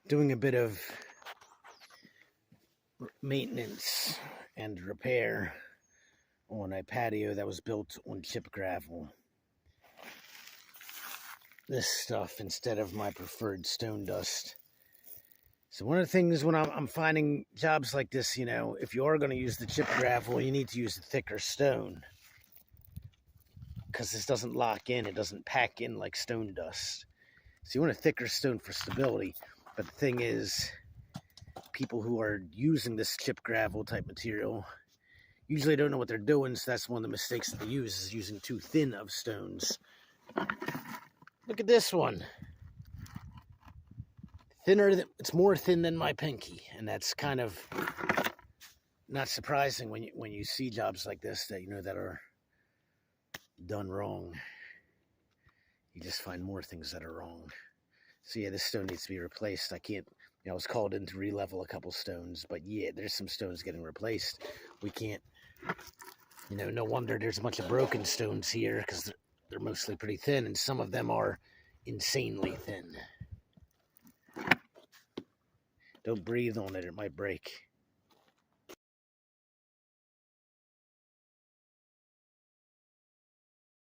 doing a bit of maintenance and repair on a patio that was built on chip gravel. This stuff instead of my preferred stone dust. So one of the things when I'm finding jobs like this, if you are going to use the chip gravel, you need to use the thicker stone. Because this doesn't lock in, it doesn't pack in like stone dust. So you want a thicker stone for stability. But the thing is, people who are using this chip gravel type material usually don't know what they're doing, so that's one of the mistakes that they use, is using too thin of stones. Look at this one. It's more thin than my pinky, and that's kind of not surprising when you see jobs like this that that are done wrong. You just find more things that are wrong. So yeah, this stone needs to be replaced. I can't, I was called in to re-level a couple stones, but yeah, there's some stones getting replaced. We can't, no wonder there's a bunch of broken stones here, because they're mostly pretty thin, and some of them are insanely thin. Don't breathe on it, it might break.